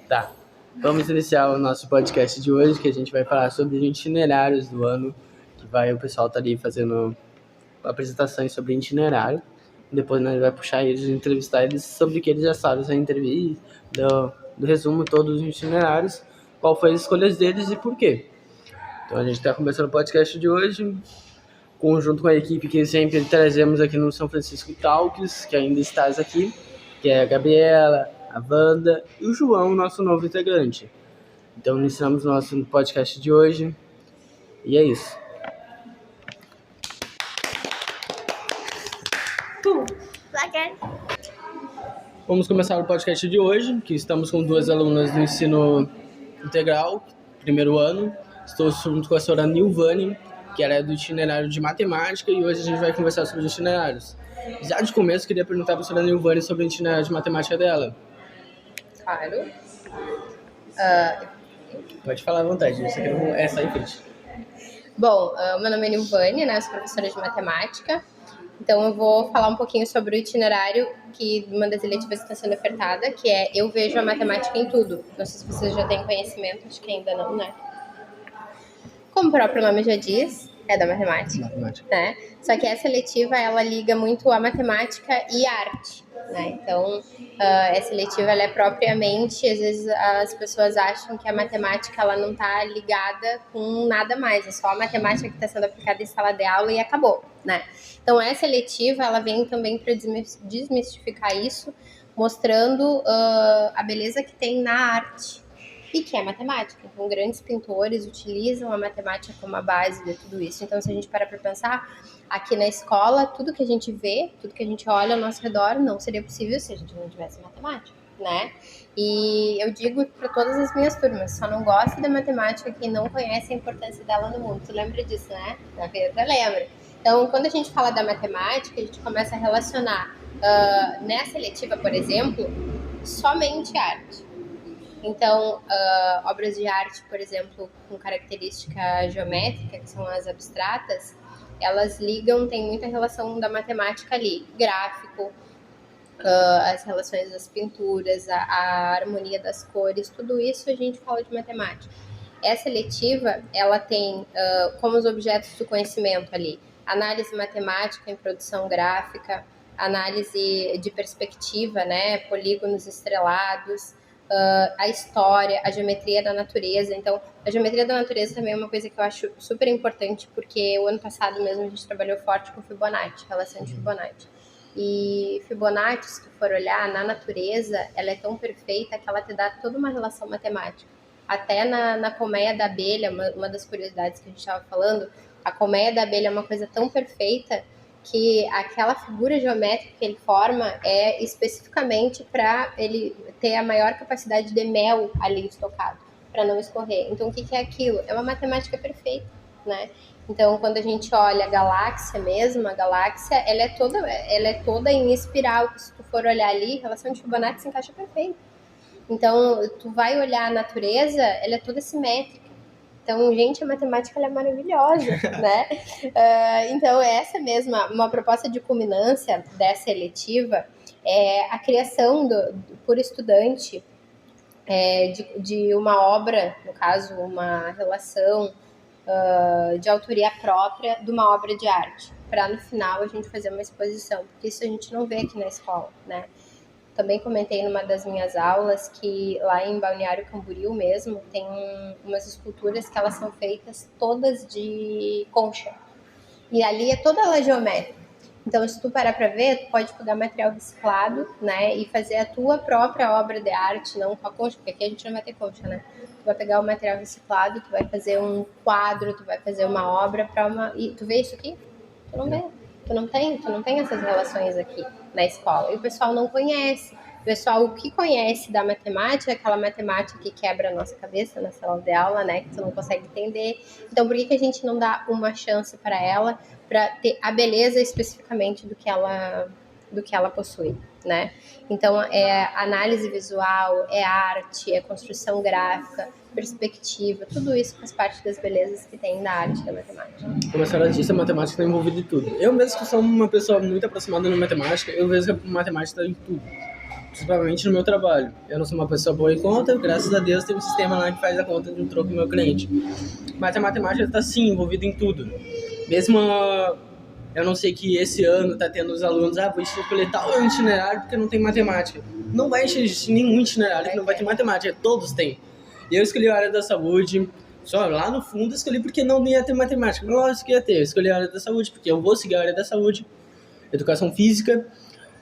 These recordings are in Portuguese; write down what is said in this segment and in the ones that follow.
Tá, vamos iniciar o nosso podcast de hoje, que a gente vai falar sobre os itinerários do ano, o pessoal tá ali fazendo apresentações sobre itinerário, depois nós vai puxar eles e entrevistar eles sobre o que eles já sabem da entrevista, do resumo todos os itinerários, qual foi as escolhas deles e por quê. Então a gente está começando o podcast de hoje, junto com a equipe que sempre trazemos aqui no São Francisco Talks, que ainda estás aqui, que é a Gabriela, a Wanda e o João, nosso novo integrante. Então iniciamos o nosso podcast de hoje e é isso. Vamos começar o podcast de hoje, que estamos com duas alunas do ensino integral, primeiro ano. Estou junto com a senhora Nilvane, que ela é do itinerário de matemática, e hoje a gente vai conversar sobre os itinerários. Já de começo, queria perguntar para a senhora Nilvane sobre o itinerário de matemática dela. Claro. Pode falar à vontade, você quer sair em frente. Bom, meu nome é Nilvane, né? Eu sou professora de matemática. Então eu vou falar um pouquinho sobre o itinerário que uma das eletivas está sendo ofertada, que é Eu Vejo a Matemática em Tudo. Não sei se vocês já têm conhecimento, acho que ainda não, né? Como o próprio nome já diz, é da matemática. Né? Só que essa eletiva, ela liga muito a matemática e a arte, né? Então, essa eletiva, ela é propriamente, às vezes as pessoas acham que a matemática, ela não está ligada com nada mais, é só a matemática que está sendo aplicada em sala de aula e acabou, né? Então, essa eletiva, ela vem também para desmistificar isso, mostrando a beleza que tem na arte, e que é matemática. Então, grandes pintores utilizam a matemática como a base de tudo isso. Então, se a gente parar para pensar, aqui na escola, tudo que a gente vê, tudo que a gente olha ao nosso redor, não seria possível se a gente não tivesse matemática, né? E eu digo para todas as minhas turmas, só não gosta da matemática quem não conhece a importância dela no mundo. Tu lembra disso, né? Na vida lembra. Então, quando a gente fala da matemática, a gente começa a relacionar nessa eletiva, por exemplo, somente arte. Então, obras de arte, por exemplo, com característica geométrica, que são as abstratas, elas tem muita relação da matemática ali, gráfico, as relações das pinturas, a harmonia das cores, tudo isso a gente fala de matemática. Essa eletiva, ela tem como os objetos do conhecimento ali, análise matemática em produção gráfica, análise de perspectiva, né, polígonos estrelados, a história, a geometria da natureza. Então, a geometria da natureza também é uma coisa que eu acho super importante, porque o ano passado mesmo a gente trabalhou forte com Fibonacci, relação de Fibonacci. E Fibonacci, se tu for olhar, na natureza, ela é tão perfeita que ela te dá toda uma relação matemática. Até na colmeia da abelha, uma das curiosidades que a gente estava falando, a colmeia da abelha é uma coisa tão perfeita que aquela figura geométrica que ele forma é especificamente para ele ter a maior capacidade de mel ali estocado, para não escorrer. Então, o que é aquilo? É uma matemática perfeita, né? Então, quando a gente olha a galáxia mesmo, a galáxia, ela é toda em espiral, que se tu for olhar ali, a relação de Fibonacci se encaixa perfeito. Então, tu vai olhar a natureza, ela é toda simétrica. Então, gente, a matemática ela é maravilhosa, né? Então, essa mesma, uma proposta de culminância dessa eletiva é a criação por estudante de uma obra, no caso, uma relação de autoria própria de uma obra de arte, para no final a gente fazer uma exposição, porque isso a gente não vê aqui na escola, né? Também comentei numa das minhas aulas que lá em Balneário Camboriú mesmo tem umas esculturas que elas são feitas todas de concha. E ali é toda ela geométrica. Então, se tu parar para ver, tu pode pegar material reciclado, né, e fazer a tua própria obra de arte, não com a concha, porque aqui a gente não vai ter concha, né? Tu vai pegar o material reciclado, tu vai fazer um quadro, tu vai fazer uma obra para uma... E tu vê isso aqui? Tu não vê. Tu não tem essas relações aqui na escola. E o pessoal não conhece. O pessoal, o que conhece da matemática, é aquela matemática que quebra a nossa cabeça na sala de aula, né? Que tu não consegue entender. Então, por que a gente não dá uma chance para ela, para ter a beleza especificamente do que ela possui, né? Então, é análise visual, é arte, é construção gráfica, perspectiva, tudo isso faz parte das belezas que tem na arte da matemática. Como a senhora disse, a matemática está envolvida em tudo. Eu mesmo, que sou uma pessoa muito aproximada na matemática, eu vejo que a matemática está em tudo. principalmente no meu trabalho. Eu não sou uma pessoa boa em conta, graças a Deus tem um sistema lá que faz a conta de um troco do meu cliente. Mas a matemática está sim envolvida em tudo. Mesmo eu não sei que esse ano está tendo os alunos, vou escolher tal itinerário porque não tem matemática. Não vai existir nenhum itinerário que não vai ter matemática, todos têm. E eu escolhi a área da saúde, só lá no fundo eu escolhi porque não ia ter matemática. Lógico que ia ter, eu escolhi a área da saúde porque eu vou seguir a área da saúde, educação física.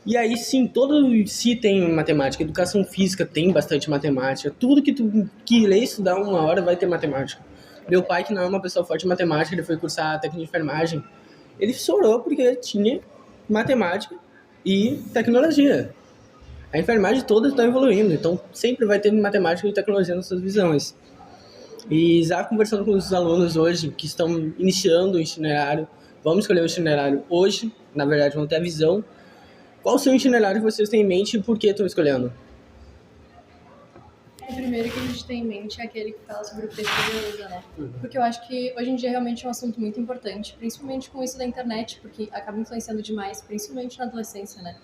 E aí sim, todo si tem matemática, educação física tem bastante matemática, tudo que tu que lê estudar uma hora vai ter matemática. Meu pai, que não é uma pessoa forte em matemática, ele foi cursar técnica de enfermagem, ele chorou porque tinha matemática e tecnologia. A enfermagem toda está evoluindo, então sempre vai ter matemática e tecnologia nas suas visões. E já conversando com os alunos hoje que estão iniciando o itinerário, vamos escolher o itinerário hoje, na verdade vão ter a visão. Qual o seu itinerário que vocês têm em mente e por que estão escolhendo? O primeiro que a gente tem em mente é aquele que fala sobre o preço da beleza, né? Porque eu acho que hoje em dia realmente é um assunto muito importante, principalmente com isso da internet, porque acaba influenciando demais, principalmente na adolescência, né?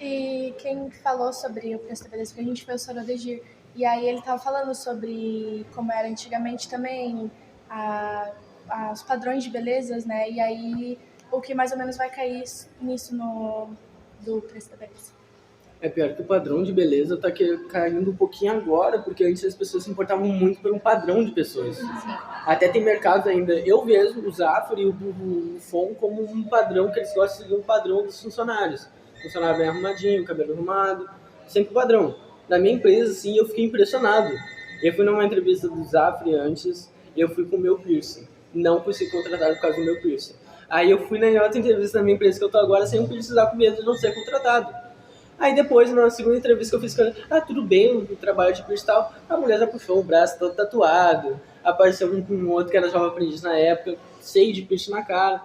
E quem falou sobre o preço da beleza, porque a gente foi o Sorodegir, e aí ele tava falando sobre como era antigamente também, os padrões de belezas, né? E aí o que mais ou menos vai cair nisso do preço da beleza. É pior que o padrão de beleza está caindo um pouquinho agora, porque antes as pessoas se importavam muito por um padrão de pessoas. Sim. Até tem mercados ainda, eu vejo o Zafra e o Buffon como um padrão, que eles gostam de seguir um padrão dos funcionários. Funcionário bem arrumadinho, cabelo arrumado, sempre padrão. Na minha empresa, assim, eu fiquei impressionado. Eu fui numa entrevista do Zafra antes, e eu fui com o meu piercing. Não fui ser contratado por causa do meu piercing. Aí eu fui na outra entrevista da minha empresa que eu tô agora, sem precisar com medo de não ser contratado. Aí depois, na segunda entrevista que eu fiz com ela, tudo bem, o trabalho de piercing e tal, a mulher já puxou o braço todo tatuado, apareceu um outro que era jovem aprendiz na época, cheio de piercing na cara.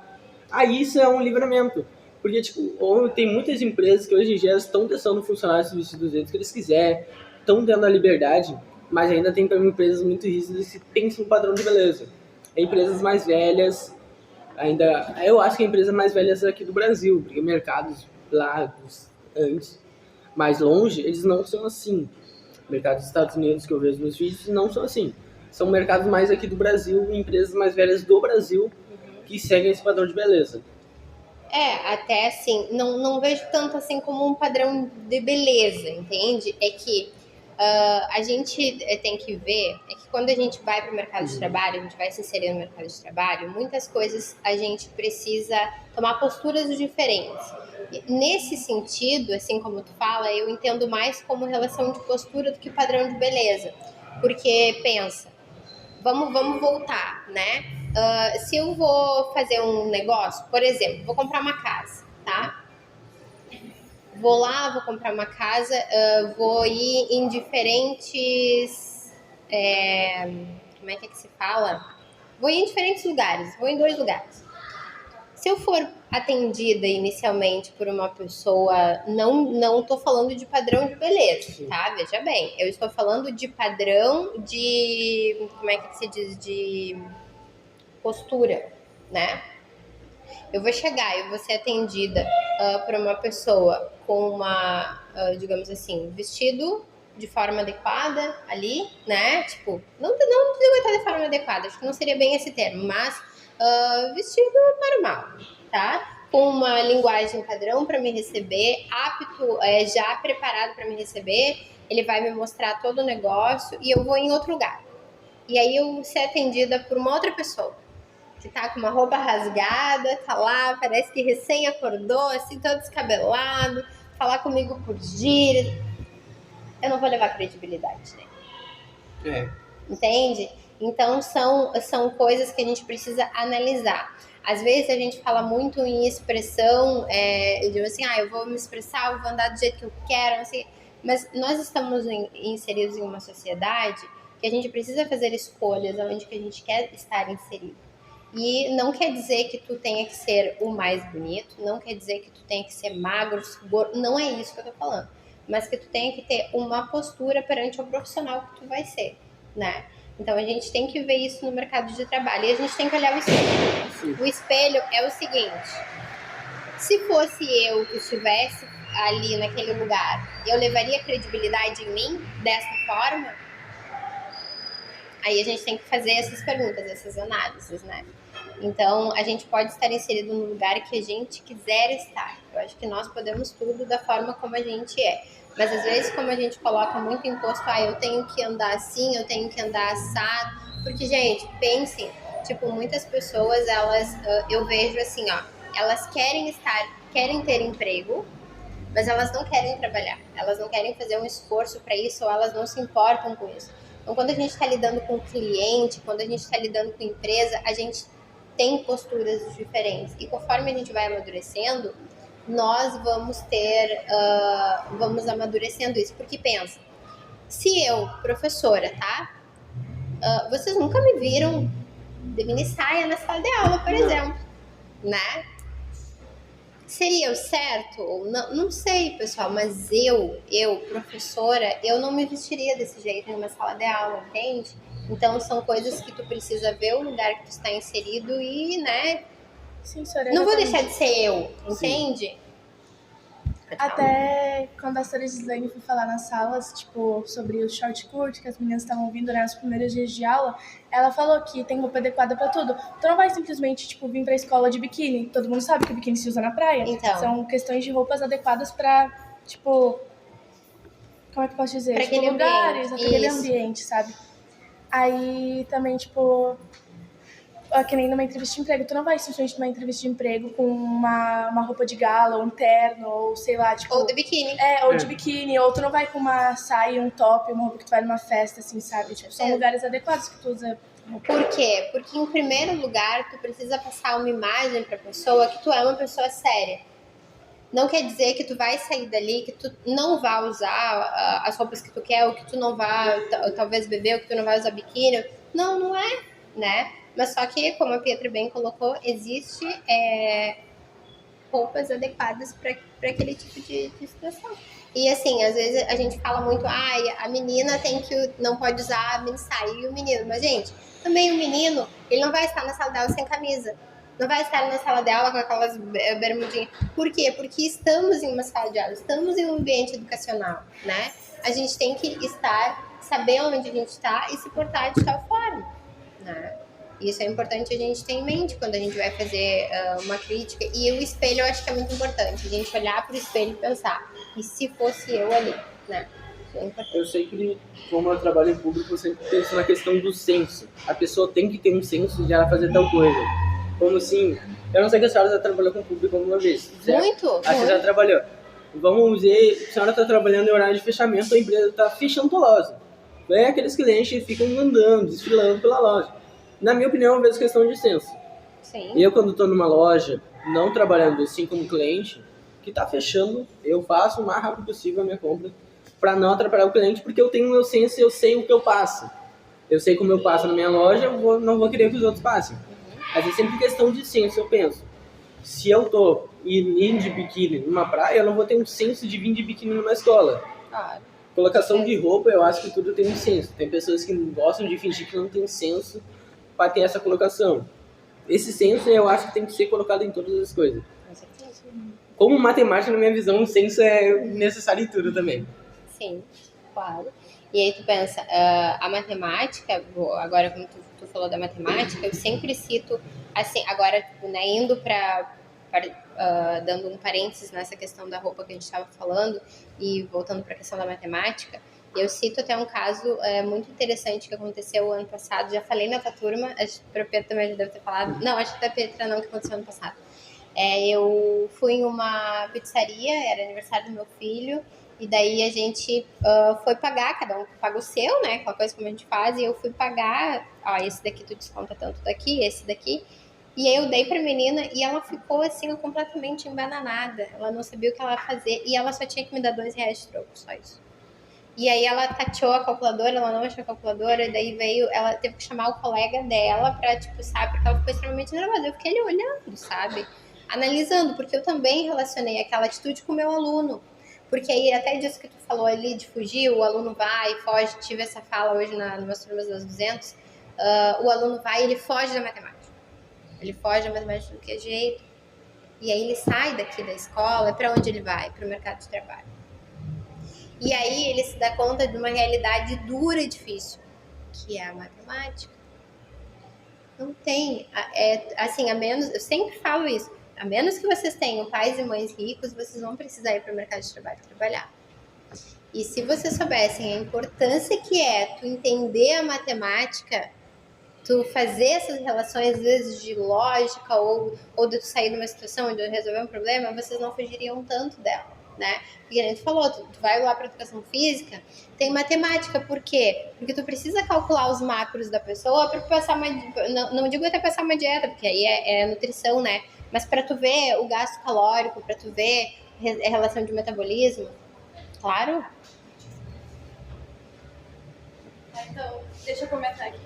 Aí isso é um livramento. Porque, tipo, tem muitas empresas que hoje em dia estão deixando funcionários se vestir do jeito que eles quiserem, estão dando a liberdade, mas ainda tem também empresas muito rígidas que pensam no padrão de beleza. Empresas mais velhas, eu acho que a empresa mais velha é aqui do Brasil, porque mercados lá antes, mais longe, eles não são assim. Mercados dos Estados Unidos que eu vejo nos vídeos não são assim. São mercados mais aqui do Brasil, empresas mais velhas do Brasil que seguem esse padrão de beleza. Até assim, não vejo tanto assim como um padrão de beleza, entende? É que a gente tem que ver, é que quando a gente vai para o mercado de trabalho, a gente vai se inserir no mercado de trabalho, muitas coisas a gente precisa tomar posturas diferentes. Nesse sentido, assim como tu fala, eu entendo mais como relação de postura do que padrão de beleza. Porque, pensa, vamos voltar, né? Se eu vou fazer um negócio, por exemplo, vou comprar uma casa, tá? Vou lá, vou comprar uma casa, vou ir em diferentes... como é que se fala? Vou ir em diferentes lugares, vou em 2 lugares. Se eu for atendida inicialmente por uma pessoa, não estou falando de padrão de beleza, tá? Veja bem, eu estou falando de padrão de, como é que se diz, de postura, né? Eu vou chegar, eu vou ser atendida por uma pessoa com uma, digamos assim, vestido de forma adequada ali, né? Tipo, não digo estar de forma adequada, acho que não seria bem esse termo, mas vestido normal, tá? Com uma linguagem padrão para me receber, apto, já preparado para me receber, ele vai me mostrar todo o negócio e eu vou em outro lugar. E aí eu ser atendida por uma outra pessoa, que tá com uma roupa rasgada, tá lá, parece que recém acordou, assim, todo descabelado, falar comigo por gíria. Eu não vou levar credibilidade, né? Entende? Então, são coisas que a gente precisa analisar. Às vezes, a gente fala muito em expressão, eu digo assim, eu vou me expressar, eu vou andar do jeito que eu quero, não sei. Mas nós estamos inseridos em uma sociedade que a gente precisa fazer escolhas onde que a gente quer estar inserido. E não quer dizer que tu tenha que ser o mais bonito, não quer dizer que tu tenha que ser magro, gordo, não é isso que eu tô falando. Mas que tu tenha que ter uma postura perante o profissional que tu vai ser, né? Então a gente tem que ver isso no mercado de trabalho e a gente tem que olhar o espelho. O espelho é o seguinte: se fosse eu que estivesse ali naquele lugar, eu levaria credibilidade em mim dessa forma? Aí a gente tem que fazer essas perguntas, essas análises, né? Então, a gente pode estar inserido no lugar que a gente quiser estar. Eu acho que nós podemos tudo da forma como a gente é. Mas, às vezes, como a gente coloca muito imposto, eu tenho que andar assim, eu tenho que andar assado. Porque, gente, pensem, tipo, muitas pessoas, elas, eu vejo assim, elas querem ter emprego, mas elas não querem trabalhar. Elas não querem fazer um esforço para isso, ou elas não se importam com isso. Então, quando a gente está lidando com o cliente, quando a gente está lidando com a empresa, a gente tem posturas diferentes. E conforme a gente vai amadurecendo, nós vamos amadurecendo isso. Porque pensa, se eu, professora, tá? Vocês nunca me viram de mini saia na sala de aula, por exemplo, né? Seria o certo ou não? Não sei, pessoal, mas eu, professora, eu não me vestiria desse jeito em uma sala de aula, entende? Então, são coisas que tu precisa ver o lugar que tu está inserido e, né? Sim, senhora. Não vou deixar de ser eu, entende? Sim. Até quando a senhora Gislaine foi falar nas salas, tipo, sobre o short curto que as meninas estavam vindo, né, nos primeiros dias de aula, ela falou que tem roupa adequada pra tudo. Tu não vai simplesmente, tipo, vir pra escola de biquíni. Todo mundo sabe que o biquíni se usa na praia. Então. São questões de roupas adequadas pra, tipo, como é que eu posso dizer? Pra tipo, aquele lugares, ambiente. Aquele ambiente, sabe? Aí também, tipo, que nem numa entrevista de emprego, tu não vai simplesmente numa entrevista de emprego com uma roupa de gala, ou um terno, ou sei lá, tipo... Ou de biquíni. Ou de biquíni, ou tu não vai com uma saia, um top, uma roupa que tu vai numa festa, assim, sabe? Tipo, são lugares adequados que tu usa. Por quê? Porque, em primeiro lugar, tu precisa passar uma imagem pra pessoa que tu é uma pessoa séria. Não quer dizer que tu vai sair dali, que tu não vai usar as roupas que tu quer, ou que tu não vai, talvez, beber, ou que tu não vai usar biquíni. Não, não é, né? Mas só que, como a Pietra bem colocou, existe roupas adequadas para aquele tipo de situação. E assim, às vezes a gente fala muito, a menina não pode usar a mini saia e o menino. Mas, gente, também o menino, ele não vai estar na sala de aula sem camisa. Não vai estar na sala de aula com aquelas bermudinhas. Por quê? Porque estamos em uma sala de aula, estamos em um ambiente educacional, né? A gente tem que saber onde a gente está e se portar de tal forma, né? Isso é importante a gente ter em mente quando a gente vai fazer uma crítica. E o espelho eu acho que é muito importante. A gente olhar para o espelho e pensar, e se fosse eu ali, né? Eu sei que, como eu trabalho em público, eu sempre penso na questão do senso. A pessoa tem que ter um senso de ela fazer tal coisa. Como assim, eu não sei que a senhora já trabalhou com o público alguma vez, certo? Muito. A senhora já trabalhou. Vamos dizer, a senhora está trabalhando em horário de fechamento, a empresa está fechando a loja. Vem aqueles clientes que ficam andando, desfilando pela loja. Na minha opinião, é uma questão de senso. Sim. Eu, quando estou numa loja, não trabalhando assim como cliente, que está fechando, eu faço o mais rápido possível a minha compra para não atrapalhar o cliente, porque eu tenho o meu senso e eu sei o que eu passo. Eu sei como eu passo na minha loja, eu não vou querer que os outros passem. Mas é sempre questão de senso, eu penso. Se eu tô indo de biquíni numa praia, eu não vou ter um senso de vir de biquíni numa escola. Claro. Colocação de roupa, eu acho que tudo tem um senso. Tem pessoas que gostam de fingir que não tem senso para ter essa colocação. Esse senso, eu acho que tem que ser colocado em todas as coisas. Como matemática, na minha visão, o senso é necessário em tudo também. Sim, claro. E aí tu pensa, a matemática, agora como tu falou da matemática, eu sempre cito, assim, agora, tipo, né, indo dando um parênteses nessa questão da roupa que a gente estava falando e voltando para a questão da matemática, eu cito até um caso muito interessante que aconteceu ano passado, já falei na tua turma, acho que a Petra também já deve ter falado, não, acho que da Petra não, que aconteceu ano passado. Eu fui em uma pizzaria, era aniversário do meu filho, e daí a gente foi pagar, cada um paga o seu, né, aquela coisa como a gente faz, e eu fui pagar, esse daqui tu desconta tanto daqui, esse daqui, e aí eu dei pra menina e ela ficou assim completamente embananada, ela não sabia o que ela ia fazer, e ela só tinha que me dar R$2 de troco, só isso. E aí ela tateou a calculadora, ela não achou a calculadora, e daí ela teve que chamar o colega dela pra, tipo, sabe, porque ela ficou extremamente nervosa, eu fiquei ali olhando, sabe, analisando, porque eu também relacionei aquela atitude com o meu aluno. Porque aí, até disso que tu falou ali, de fugir, o aluno vai, foge, tive essa fala hoje nas turmas das 200, o aluno vai e ele foge da matemática. Ele foge da matemática do que jeito. E aí ele sai daqui da escola, para onde ele vai? Para o mercado de trabalho. E aí ele se dá conta de uma realidade dura e difícil, que é a matemática. Não tem, assim, a menos, eu sempre falo isso, a menos que vocês tenham pais e mães ricos, vocês vão precisar ir para o mercado de trabalho trabalhar. E se vocês soubessem a importância que é tu entender a matemática, tu fazer essas relações, às vezes, de lógica ou de tu sair de uma situação, de resolver um problema, vocês não fugiriam tanto dela, né? Porque a gente falou, tu vai lá para educação física, tem matemática, por quê? Porque tu precisa calcular os macros da pessoa para passar uma, não digo até passar uma dieta, porque aí é nutrição, né? Mas para tu ver o gasto calórico, para tu ver a relação de metabolismo, claro. Então, deixa eu comentar aqui.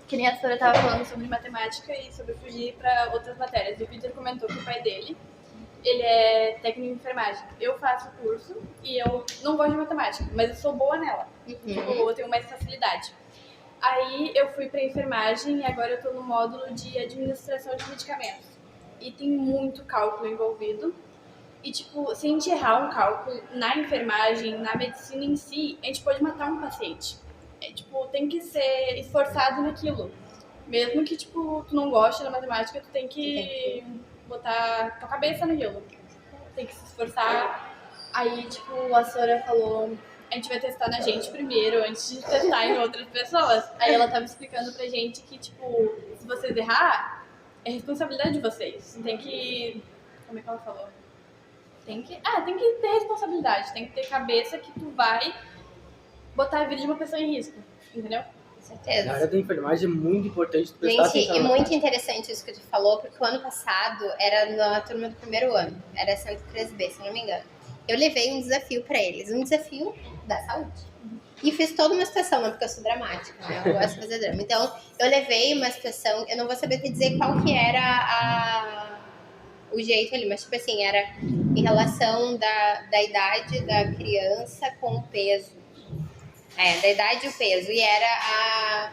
Que nem a Sora estava falando sobre matemática e sobre fugir para outras matérias. E o Peter comentou que o pai dele, ele é técnico em enfermagem. Eu faço curso e eu não gosto de matemática, mas eu sou boa nela. Tipo, eu tenho mais facilidade. Aí eu fui para enfermagem e agora eu estou no módulo de administração de medicamentos. E tem muito cálculo envolvido. E, tipo, se a gente errar um cálculo na enfermagem, na medicina em si, a gente pode matar um paciente. Tipo, tem que ser esforçado naquilo. Mesmo que, tipo, tu não goste da matemática, tu tem que botar tua cabeça naquilo. Tem que se esforçar. Aí, tipo, a Sora falou, a gente vai testar na gente primeiro, antes de testar em outras pessoas. Aí ela tava explicando pra gente que, tipo, se vocês errar, é responsabilidade de vocês. Tem que... Como é que ela falou? Tem que ter responsabilidade, tem que ter cabeça que tu vai botar a vida de uma pessoa em risco, entendeu? Com certeza. Na área da enfermagem é muito importante tu prestar atenção. Gente, e muito interessante isso que tu falou, porque o ano passado era na turma do primeiro ano, era 103B, se não me engano. Eu levei um desafio pra eles, um desafio da saúde. E fiz toda uma situação, né, porque eu sou dramática, né, eu gosto de fazer drama. Então, eu levei uma situação, eu não vou saber te dizer qual que era o jeito ali, mas tipo assim, era em relação da idade da criança com o peso. Da idade e o peso. E era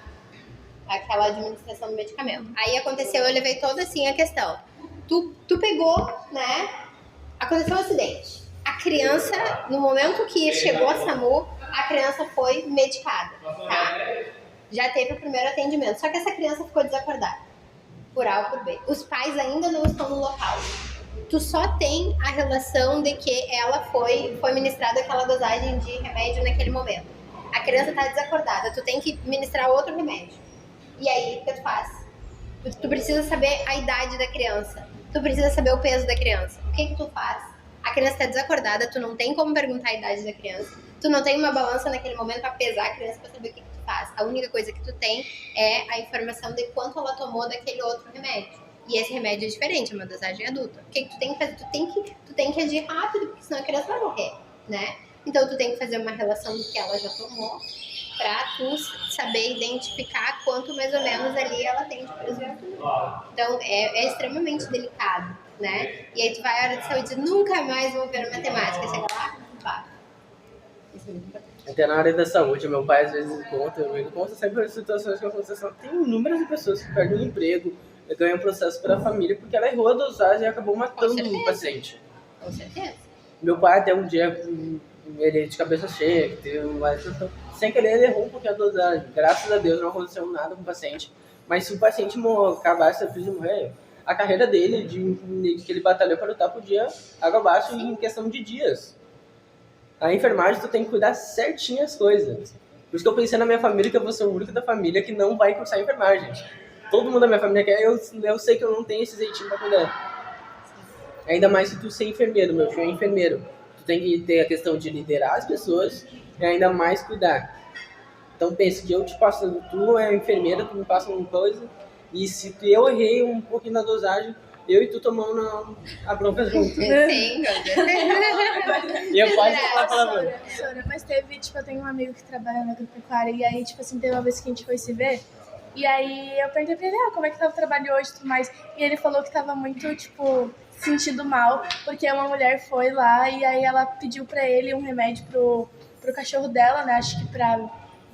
aquela administração do medicamento. Aí aconteceu, eu levei toda assim a questão. Tu pegou, né? Aconteceu um acidente. A criança, no momento que chegou a SAMU, a criança foi medicada, tá? Já teve o primeiro atendimento. Só que essa criança ficou desacordada. Por A ou por B. Os pais ainda não estão no local. Tu só tem a relação de que ela foi ministrada aquela dosagem de remédio naquele momento. A criança tá desacordada, tu tem que ministrar outro remédio. E aí, o que tu faz? Tu precisa saber a idade da criança. Tu precisa saber o peso da criança. O que tu faz? A criança tá desacordada, tu não tem como perguntar a idade da criança. Tu não tem uma balança naquele momento pra pesar a criança pra saber o que tu faz. A única coisa que tu tem é a informação de quanto ela tomou daquele outro remédio. E esse remédio é diferente, é uma dosagem adulta. O que tu tem que fazer? Tu tem que agir rápido, porque senão a criança vai morrer, né? Então tu tem que fazer uma relação do que ela já tomou pra tu saber identificar quanto mais ou menos ali ela tem de preservativo. Então é extremamente delicado, né? E aí tu vai à hora de saúde e diz, nunca mais vou ver matemática. Chega lá, pá. Isso é muito importante. Até na área da saúde, meu pai às vezes conta sempre as situações que acontecem. Tem inúmeras pessoas que perdem o emprego, ganham processo pela família porque ela errou a dosagem e acabou matando o paciente. Com certeza. Meu pai até um dia, ele de cabeça cheia, que teve uma situação, sem querer ele errou um pouquinho a dosagem. Graças a Deus não aconteceu nada com o paciente. Mas se o paciente acabasse de morrer, a carreira dele, de que ele batalhou para lutar, podia água abaixo em questão de dias. A enfermagem, tu tem que cuidar certinho as coisas. Por isso que eu pensei na minha família, que eu vou ser o único da família que não vai cursar enfermagem. Todo mundo da minha família quer, eu sei que eu não tenho esse jeitinho pra cuidar. Ainda mais se tu ser enfermeiro, meu filho é enfermeiro. Tu tem que ter a questão de liderar as pessoas e ainda mais cuidar. Então pensa que eu te passo, tu é enfermeira, tu me passa uma coisa, e se eu errei um pouquinho na dosagem, eu e tu tomando a bronca junto. Sim, E eu posso falar palavrão. Sora, mas teve, tipo, eu tenho um amigo que trabalha na agropecuária, e aí, tipo assim, teve uma vez que a gente foi se ver, e aí eu perguntei pra ele, como é que tava o trabalho hoje e tudo mais, e ele falou que tava muito, tipo, sentindo mal, porque uma mulher foi lá, e aí ela pediu pra ele um remédio pro cachorro dela, né, acho que pra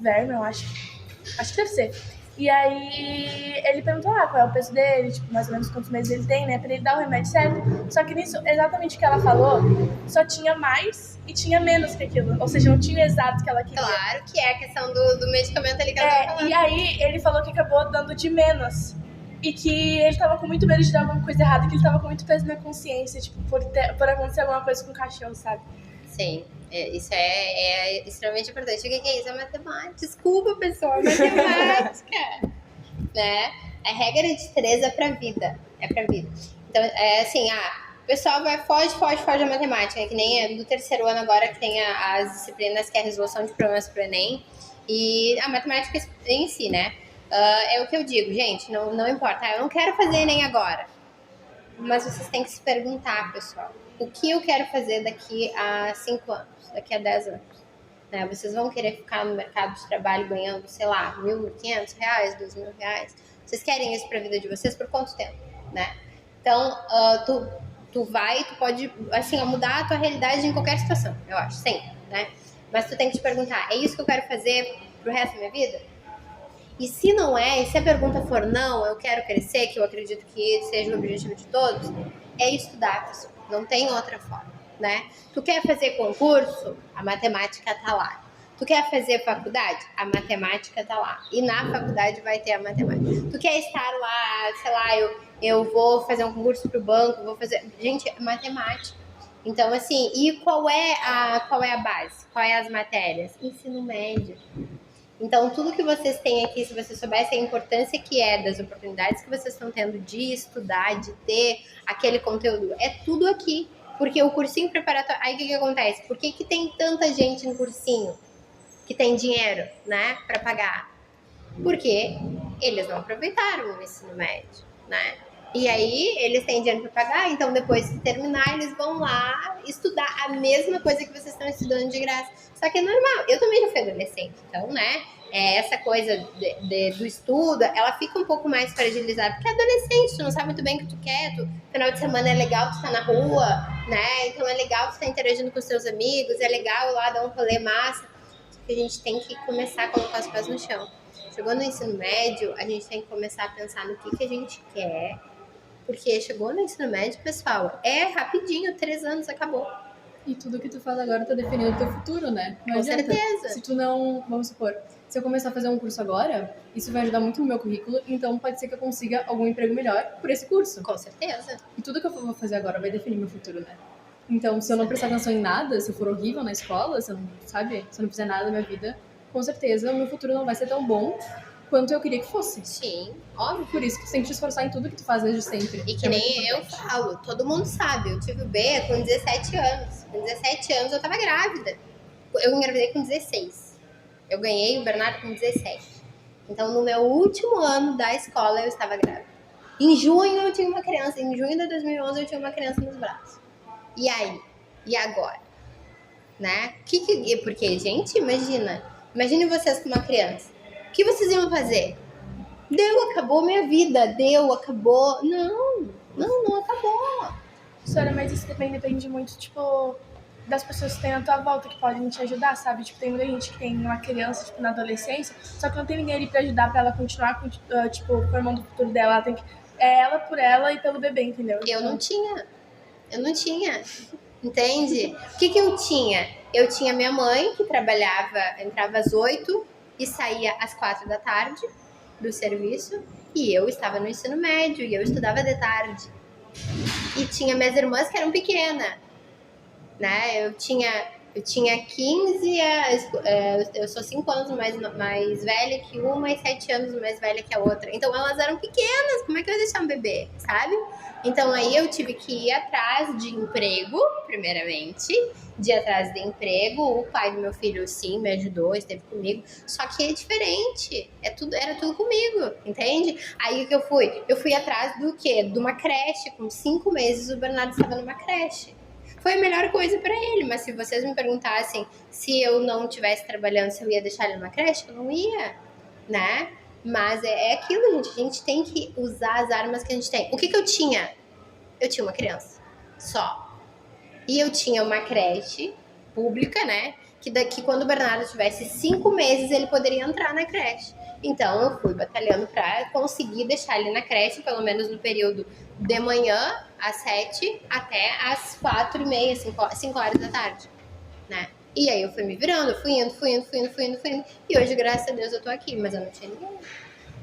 verme, eu acho que deve ser. E aí ele perguntou qual é o peso dele, tipo, mais ou menos quantos meses ele tem, né? Pra ele dar o remédio certo. Só que nisso, exatamente o que ela falou, só tinha mais e tinha menos que aquilo. Ou seja, não tinha o exato que ela queria. Claro que é a questão do medicamento ali que ela tá falando. E aí ele falou que acabou dando de menos. E que ele tava com muito medo de dar alguma coisa errada, que ele tava com muito peso na consciência, tipo, por acontecer alguma coisa com o cachorro, sabe? Sim, isso é extremamente importante. O que é isso? É matemática. Desculpa, pessoal, matemática. Né? A regra de 3 é pra vida. É pra vida. Então, é assim, o pessoal foge da matemática. Que nem do terceiro ano agora que tem as disciplinas que é a resolução de problemas pro Enem. E a matemática em si, né? É o que eu digo, gente, não importa. Eu não quero fazer Enem agora. Mas vocês têm que se perguntar, pessoal. O que eu quero fazer daqui a 5 anos, daqui a 10 anos? Né? Vocês vão querer ficar no mercado de trabalho ganhando, sei lá, R$1.500, R$2.000? Vocês querem isso pra vida de vocês por quanto tempo, né? Então, tu pode, assim, mudar a tua realidade em qualquer situação, eu acho, sempre, né? Mas tu tem que te perguntar, é isso que eu quero fazer pro resto da minha vida? E se não é, e se a pergunta for não, eu quero crescer, que eu acredito que seja o objetivo de todos, é estudar, pessoal. Não tem outra forma, né? Tu quer fazer concurso? A matemática tá lá. Tu quer fazer faculdade? A matemática tá lá. E na faculdade vai ter a matemática. Tu quer estar lá, sei lá, eu vou fazer um concurso pro banco, vou fazer... Gente, é matemática. Então, assim, e qual é a base? Qual é as matérias? Ensino médio. Então, tudo que vocês têm aqui, se vocês soubessem a importância que é das oportunidades que vocês estão tendo de estudar, de ter aquele conteúdo, é tudo aqui. Porque o cursinho preparatório... Aí, o que acontece? Por que tem tanta gente no cursinho que tem dinheiro, né, pra pagar? Porque eles não aproveitaram o ensino médio, né? E aí, eles têm dinheiro pra pagar, então depois que terminar, eles vão lá estudar a mesma coisa que vocês estão estudando de graça. Só que é normal. Eu também já fui adolescente, então, né, essa coisa do estudo, ela fica um pouco mais fragilizada, porque é adolescente, tu não sabe muito bem o que tu quer, final de semana é legal tu estar na rua, né, então é legal tu estar interagindo com os teus amigos, é legal lá dar um rolê massa. Só que a gente tem que começar a colocar os pés no chão. Chegou no ensino médio, a gente tem que começar a pensar no que a gente quer, porque chegou no ensino médio, pessoal, é rapidinho, 3 anos, acabou. E tudo que tu faz agora tá definindo o teu futuro, né? Não Com adianta. certeza. Se tu não... Vamos supor, se eu começar a fazer um curso agora, isso vai ajudar muito no meu currículo, então pode ser que eu consiga algum emprego melhor por esse curso. Com certeza. E tudo que eu vou fazer agora vai definir meu futuro, né? Então, se eu não prestar atenção em nada, se eu for horrível na escola, se eu não, sabe? Se eu não fizer nada na minha vida, com certeza o meu futuro não vai ser tão bom quanto eu queria que fosse. Sim, óbvio. Por isso que tu tem que te esforçar em tudo que tu faz desde sempre. E que nem eu falo, todo mundo sabe, eu tive o B com 17 anos. Com 17 anos eu tava grávida. Eu engravidei com 16. Eu ganhei o Bernardo com 17. Então, no meu último ano da escola, eu estava grávida. Em junho eu tinha uma criança, em junho de 2011 eu tinha uma criança nos braços. E aí? E agora? Né? Porque, gente, imagine vocês com uma criança. O que vocês iam fazer? Acabou minha vida, acabou. Não acabou. Professora, mas isso também depende muito, tipo, das pessoas que tem à tua volta que podem te ajudar, sabe? Tipo, tem muita gente que tem uma criança, tipo, na adolescência, só que não tem ninguém ali pra ajudar pra ela continuar, tipo, formando o futuro dela. Ela tem que... É ela por ela e pelo bebê, entendeu? Eu não tinha. Entende? O que eu tinha? Eu tinha minha mãe, que trabalhava, entrava às 8 e saía às 4 da tarde do serviço, e eu estava no ensino médio, e eu estudava de tarde. E tinha minhas irmãs que eram pequenas, né? Eu tinha 15, eu sou 5 anos mais velha que uma e 7 anos mais velha que a outra. Então elas eram pequenas, como é que eu ia deixar um bebê, sabe? Então aí eu tive que ir atrás de emprego, primeiramente, o pai do meu filho sim me ajudou, esteve comigo, só que é diferente, era tudo comigo, entende? Aí o que eu fui? Eu fui atrás do quê? De uma creche, com 5 meses o Bernardo estava numa creche. Foi a melhor coisa pra ele, mas se vocês me perguntassem se eu não estivesse trabalhando, se eu ia deixar ele numa creche, eu não ia, né? Mas é aquilo, gente, a gente tem que usar as armas que a gente tem. O que eu tinha? Eu tinha uma criança, só. E eu tinha uma creche pública, né, que quando o Bernardo tivesse 5 meses, ele poderia entrar na creche. Então, eu fui batalhando pra conseguir deixar ele na creche, pelo menos no período de manhã, às 7, até às 4h30, 5 horas da tarde, né? E aí eu fui me virando, fui indo. E hoje, graças a Deus, eu tô aqui, mas eu não tinha ninguém.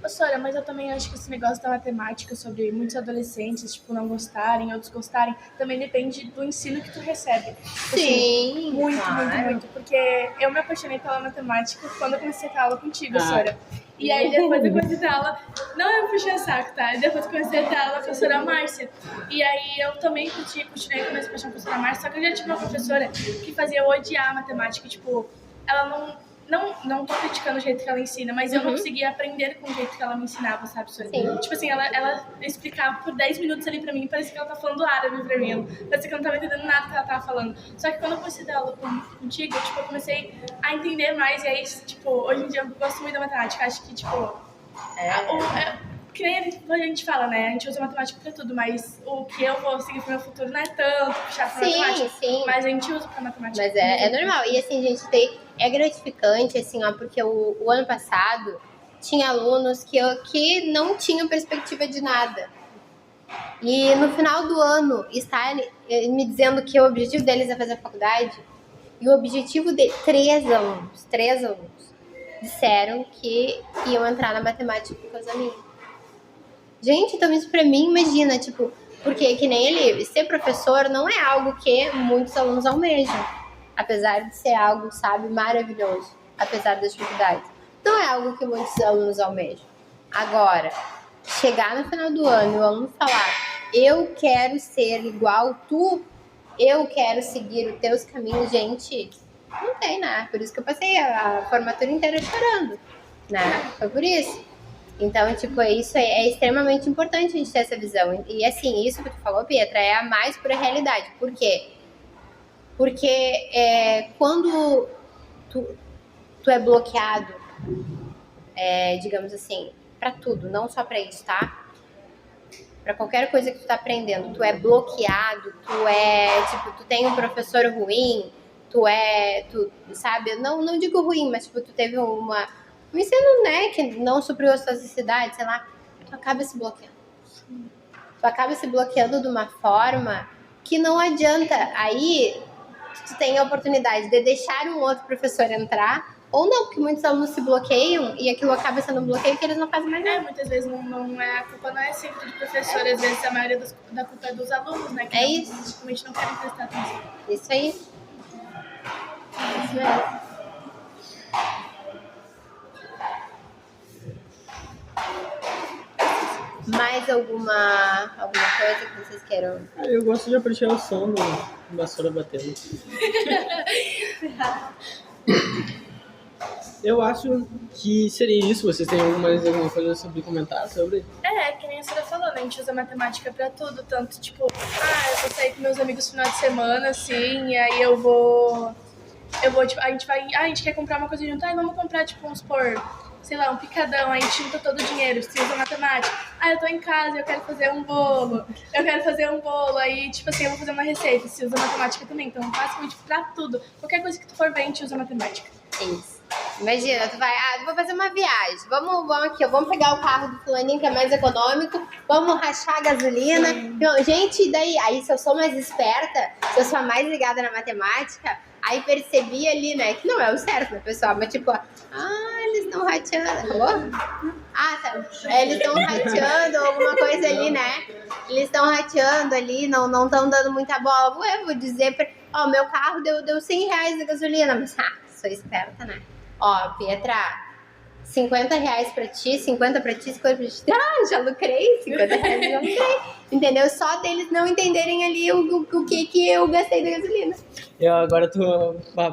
Ô, Sora, mas eu também acho que esse negócio da matemática sobre muitos adolescentes, tipo, não gostarem, outros gostarem, também depende do ensino que tu recebe. Tipo, Sim, muito, claro. muito. Porque eu me apaixonei pela matemática quando eu comecei a ter aula contigo, Sora. E aí depois eu comecei a ter aula, não eu puxei saco, tá? Depois eu comecei a ter aula com a professora Márcia. E aí eu também continuei com a minha paixão com a professora Márcia, só que eu já tive uma professora que fazia eu odiar a matemática, tipo, ela não tô criticando o jeito que ela ensina, mas eu não conseguia aprender com o jeito que ela me ensinava, sabe, Sora? Sim. Tipo assim, ela explicava por 10 minutos ali pra mim, parecia que ela tá falando árabe pra mim, parecia que eu não tava entendendo nada que ela tava falando. Só que quando eu comecei a dar aula contigo, tipo, eu comecei a entender mais, e aí, tipo, hoje em dia eu gosto muito da matemática, acho que, tipo, que nem a gente fala, né, a gente usa matemática pra tudo, mas o que eu vou seguir pro meu futuro não é tanto puxar pra matemática, mas a gente usa pra matemática. Mas é normal, e assim, a gente é gratificante, assim, ó, porque o ano passado tinha alunos que não tinham perspectiva de nada. E no final do ano, está me dizendo que o objetivo deles é fazer a faculdade, e o objetivo de 3 alunos, disseram que iam entrar na matemática por causa minha. Gente, então isso pra mim, imagina, tipo, porque que nem ele, ser professor não é algo que muitos alunos almejam. Apesar de ser algo, sabe, maravilhoso, apesar das dificuldades. Não é algo que muitos alunos almejam. Agora, chegar no final do ano e o aluno falar, eu quero ser igual tu, eu quero seguir os teus caminhos, gente, não tem, né? Por isso que eu passei a formatura inteira chorando, né? Foi por isso. Então, tipo, isso é extremamente importante a gente ter essa visão. E assim, isso que tu falou, Pietra, é a mais pura realidade. Por quê? Porque quando tu é bloqueado, digamos assim, pra tudo, não só pra isso, tá? Pra qualquer coisa que tu tá aprendendo, tu é bloqueado, tu tem um professor ruim, tu sabe, não digo ruim, mas tipo, tu teve um ensino, né, que não supriu as tuas necessidades, sei lá, tu acaba se bloqueando. Tu acaba se bloqueando de uma forma que não adianta. Aí tu tem a oportunidade de deixar um outro professor entrar, ou não, porque muitos alunos se bloqueiam e aquilo acaba sendo um bloqueio que eles não fazem mais nada. Muitas vezes a culpa não é sempre do professor, às vezes a maioria da culpa é dos alunos, né? Que simplesmente não querem prestar atenção. Isso aí. Isso mesmo. Mais alguma coisa que vocês queiram? Eu gosto de apreciar o som da vassoura batendo. Eu acho que seria isso. Vocês têm mais alguma coisa sobre comentar sobre? Que nem a senhora falou, né? A gente usa matemática pra tudo. Tanto, tipo, eu vou sair com meus amigos no final de semana, assim, e aí eu vou, tipo, a gente quer comprar uma coisa junto, vamos comprar, tipo, vamos supor, sei lá, um picadão, aí a gente junta todo o dinheiro, se usa matemática. Eu tô em casa, eu quero fazer um bolo, aí, tipo assim, eu vou fazer uma receita, se usa matemática também. Então, basicamente, pra tudo, qualquer coisa que tu for ver, a gente usa matemática. Isso. Imagina, tu vai, vou fazer uma viagem, vamos aqui, vamos pegar o carro do fulaninho que é mais econômico, vamos rachar a gasolina. Então, gente, daí, aí se eu sou mais esperta, se eu sou mais ligada na matemática, aí percebi ali, né, que não é o certo, né, pessoal, mas tipo, eles estão rateando, alô? Tá, eles estão rateando alguma coisa ali, né, eles estão rateando ali, não estão dando muita bola. Vou dizer, meu carro deu 100 reais de gasolina, mas, sou esperta, né. Pietra, 50 reais pra ti, 50 pra ti, 50 pra ti. Já lucrei, 50 reais já lucrei. Entendeu? Só deles não entenderem ali o que eu gastei da gasolina. Agora tu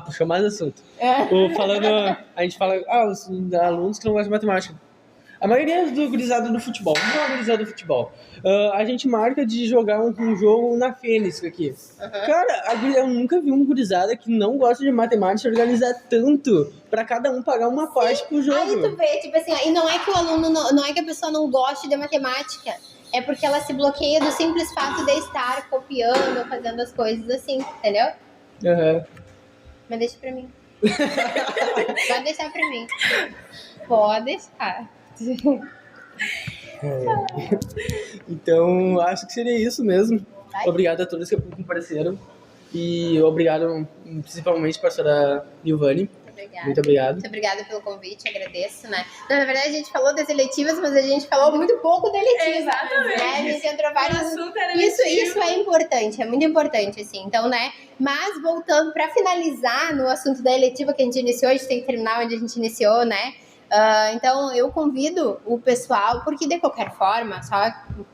puxou mais assunto. A gente fala, os alunos que não gostam de matemática. A maioria do gurizado do futebol, não é gurizado do futebol. A gente marca de jogar um jogo na Fênix aqui. Cara, eu nunca vi um gurizada que não gosta de matemática organizar tanto pra cada um pagar uma parte pro jogo. Aí tu vê, tipo assim, e não é que o aluno, não é que a pessoa não goste de matemática, é porque ela se bloqueia do simples fato de estar copiando ou fazendo as coisas assim, entendeu? Mas deixa pra mim. Pode deixar pra mim. Pode deixar. Então, acho que seria isso mesmo. Vai. Obrigado a todos que compareceram. E obrigado, principalmente, professora Nilvane. Obrigada. Muito obrigado. Muito obrigada pelo convite, agradeço, né? Não, na verdade, a gente falou das eletivas, mas a gente falou muito pouco da eletiva. Exatamente. Né? A gente entrou O vários... assunto era Isso eletivo. é importante, é muito importante, assim. Então, né? Mas, voltando, para finalizar no assunto da eletiva que a gente iniciou, a gente tem que terminar onde a gente iniciou, né? Então, eu convido o pessoal, porque de qualquer forma, só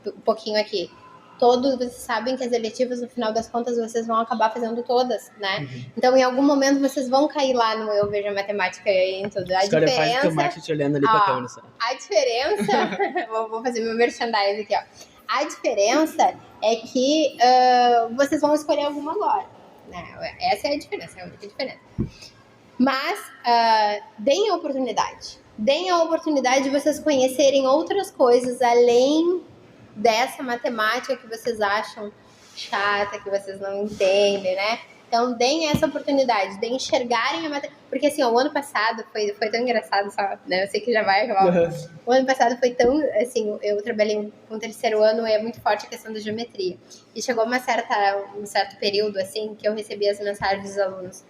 um pouquinho aqui, todos vocês sabem que as eletivas, no final das contas, vocês vão acabar fazendo todas, né? Então, em algum momento, vocês vão cair lá no Eu Vejo a Matemática e em tudo. A Os caras fazem diferença... tomate te olhando ali pra câmera, sabe? A diferença... vou fazer meu merchandising aqui, ó. A diferença é que vocês vão escolher alguma agora, né? Essa é a diferença, é a única diferença. Mas, deem a oportunidade. Deem a oportunidade de vocês conhecerem outras coisas além dessa matemática que vocês acham chata, que vocês não entendem, né? Então, deem essa oportunidade de enxergarem a matemática. Porque, assim, ó, o ano passado foi tão engraçado, só, né? Eu sei que já vai acabar. O ano passado foi tão, assim, eu trabalhei com o terceiro ano e é muito forte a questão da geometria. E chegou um certo período, assim, que eu recebi as mensagens dos alunos.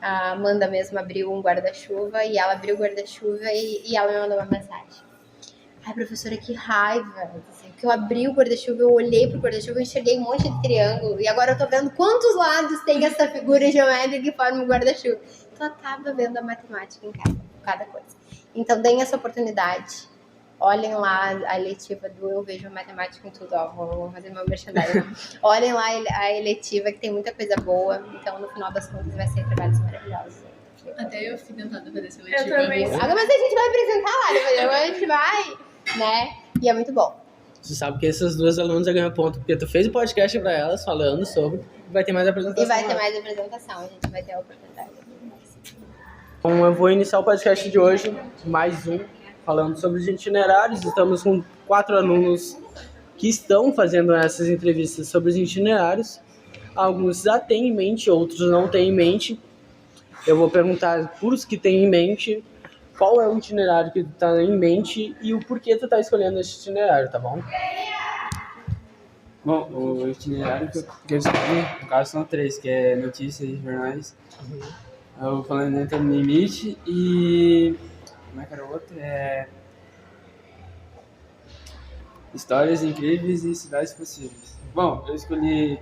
A Amanda mesmo abriu um guarda-chuva e ela abriu o guarda-chuva e ela me mandou uma mensagem. Ai, professora, que raiva. Assim, porque eu abri o guarda-chuva, eu olhei pro guarda-chuva, eu enxerguei um monte de triângulo. E agora eu tô vendo quantos lados tem essa figura geométrica que forma o guarda-chuva. Tu acaba vendo a matemática em cada coisa. Então, deem essa oportunidade. Olhem lá a eletiva do Eu Vejo a Matemática em Tudo. Ó, vou fazer meu merchandising. Olhem lá a eletiva, que tem muita coisa boa. Então, no final das contas, vai ser trabalhos maravilhosos. Até eu fui tentada fazer seletivo. Eu também. Agora, mas a gente vai apresentar lá, depois a gente vai, né? E é muito bom. Você sabe que essas duas alunas já ganham ponto, porque tu fez o podcast pra elas, falando sobre, vai ter mais apresentação. E vai ter lá. mais apresentação, a gente vai ter a oportunidade. Então, eu vou iniciar o podcast de hoje, mais um, falando sobre os itinerários. Estamos com 4 alunos que estão fazendo essas entrevistas sobre os itinerários. Alguns já têm em mente, outros não têm em mente. Eu vou perguntar para os que têm em mente qual é o itinerário que tu tá em mente e o porquê tu tá escolhendo esse itinerário, tá bom? Bom, o itinerário que eu escolhi, no caso, são 3, que é notícias e jornais. Eu Planeta no Limite e... como é que era o outro? Histórias incríveis e cidades possíveis. Bom, eu escolhi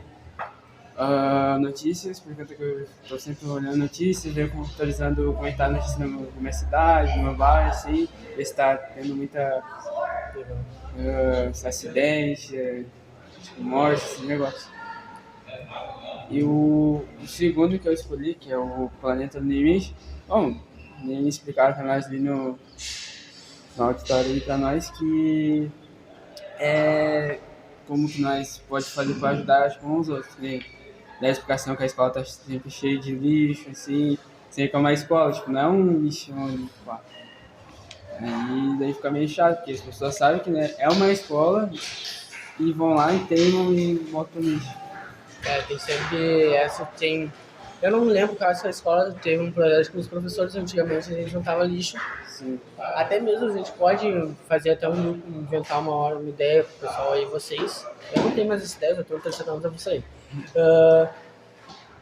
notícias, por conta que eu estou sempre olhando notícias, venho atualizando como está a notícia na minha cidade, no meu bairro, assim, ver se está tendo muita acidente, morte, esse negócio. E o segundo que eu escolhi, que é o Planeta no Limite, bom, nem explicaram para nós ali no auditório ali para nós que é como que nós pode fazer para ajudar com os outros, né? Da explicação que a escola tá sempre cheia de lixo, assim, sempre é uma escola, tipo, não é um lixão ali, pá. Aí daí fica meio chato, porque as pessoas sabem que, né, é uma escola e vão lá e queimam e botam lixo. Tem sempre essa, tem... Eu não me lembro qual essa escola teve um projeto com os professores antigamente, a gente juntava lixo. Sim. Até mesmo a gente pode fazer até inventar uma ideia pro pessoal aí, vocês. Eu não tenho mais essa ideia, eu tô terceirando pra você aí.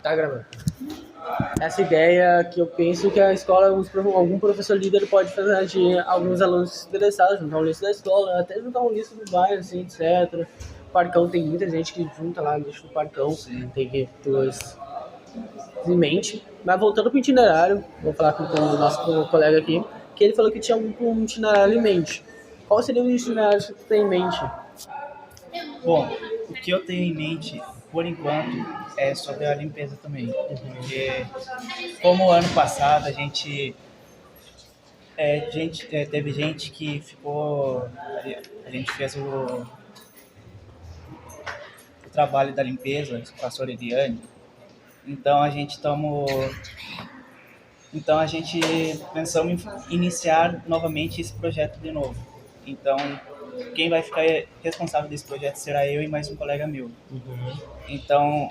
Tá gravando. Essa ideia que eu penso que a escola, algum professor líder pode fazer de alguns alunos interessados, juntar um lixo da escola, até juntar um lixo do bairro, assim, etc. Parcão, tem muita gente que junta lá lixo do parcão, tem que ter isso em mente. Mas voltando pro itinerário, vou falar com o nosso colega aqui, que ele falou que tinha um itinerário em mente. Qual seria o itinerário que tu tem em mente? Bom, o que eu tenho em mente, por enquanto, é sobre a limpeza também. Porque, como ano passado, teve gente que ficou... A gente fez o trabalho da limpeza com a Sorediane. Então, a gente pensamos em iniciar novamente esse projeto de novo. Então, quem vai ficar responsável desse projeto será eu e mais um colega meu. Então,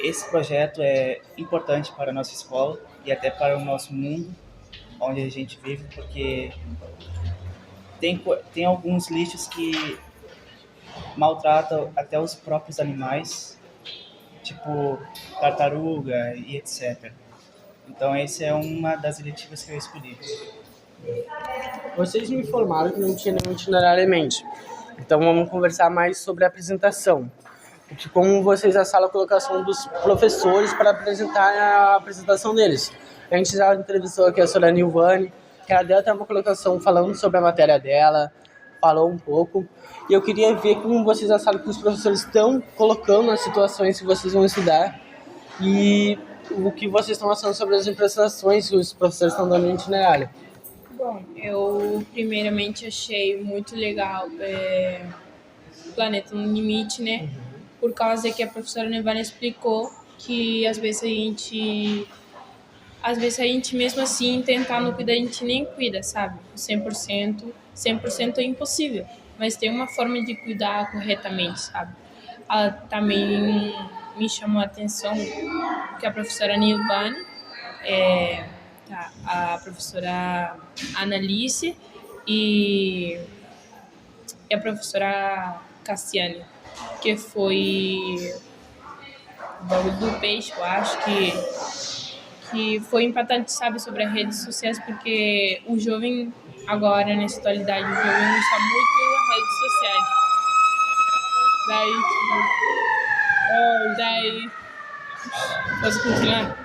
esse projeto é importante para a nossa escola e até para o nosso mundo, onde a gente vive, porque tem alguns lixos que maltratam até os próprios animais, tipo tartaruga e etc. Então essa é uma das eletivas que eu escolhi. Vocês me informaram que não tinha nenhum itinerário em mente. Então vamos conversar mais sobre a apresentação. Porque como vocês assalam a colocação dos professores para apresentar a apresentação deles. A gente já entrevistou aqui a Sra. Nilvane, que ela deu até uma colocação falando sobre a matéria dela, falou um pouco. E eu queria ver como vocês assalam que os professores estão colocando as situações que vocês vão estudar e o que vocês estão achando sobre as apresentações que os professores estão dando no itinerário. Bom, eu primeiramente achei muito legal Planeta no Limite, né? Por causa que a professora Nilvane explicou que às vezes a gente mesmo assim tentar não cuidar, a gente nem cuida, sabe? 100% é impossível, mas tem uma forma de cuidar corretamente, sabe? Ela também me chamou a atenção que a professora Nilvane, a professora Annalise e a professora Cassiane, que foi o bagulho do peixe, eu acho que foi impactante, sabe, sobre as redes sociais, porque o jovem agora, nessa atualidade, o jovem usa muito as redes sociais. Daí, posso continuar?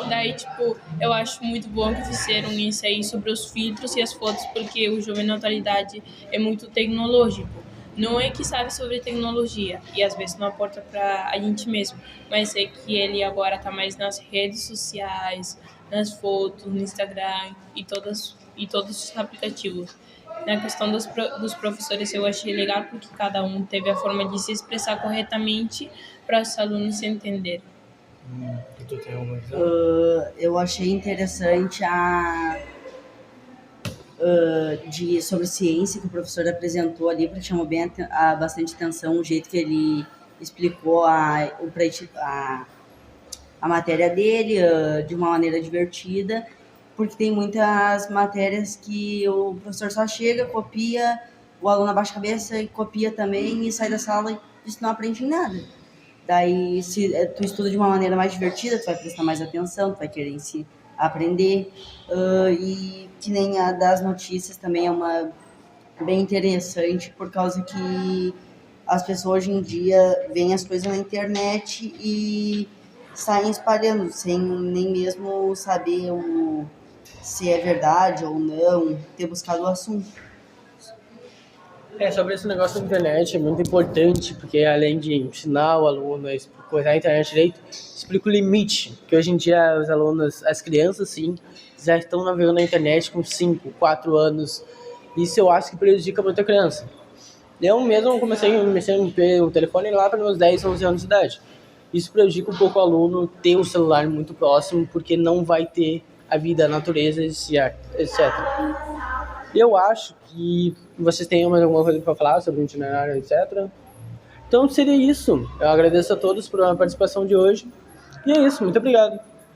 Daí, tipo, eu acho muito bom que fizeram isso aí sobre os filtros e as fotos, porque o jovem na atualidade é muito tecnológico. Não é que sabe sobre tecnologia e às vezes não aporta para a gente mesmo, mas é que ele agora tá mais nas redes sociais, nas fotos, no Instagram e todos os aplicativos. Na questão dos professores, eu achei legal porque cada um teve a forma de se expressar corretamente para os alunos se entenderem. Eu achei interessante sobre ciência que o professor apresentou ali, porque chamou bastante atenção o jeito que ele explicou a matéria dele de uma maneira divertida, porque tem muitas matérias que o professor só chega, copia, o aluno abaixa a cabeça e copia também e sai da sala e isso não aprende em nada. Daí, se tu estuda de uma maneira mais divertida, tu vai prestar mais atenção, tu vai querer aprender. E que nem a das notícias também é uma bem interessante, por causa que as pessoas hoje em dia veem as coisas na internet e saem espalhando, sem nem mesmo saber se é verdade ou não, ter buscado o assunto. Sobre esse negócio da internet é muito importante, porque além de ensinar o aluno a usar a internet direito, explica o limite, que hoje em dia os alunos, as crianças sim, já estão navegando na internet com 5, 4 anos. Isso eu acho que prejudica muito a criança. Eu mesmo comecei a mexer no telefone lá para meus 10, 11 anos de idade. Isso prejudica um pouco o aluno ter um celular muito próximo, porque não vai ter a vida, a natureza, etc. Eu acho que vocês têm mais alguma coisa para falar sobre o itinerário, etc. Então seria isso. Eu agradeço a todos pela participação de hoje. E é isso, muito obrigado.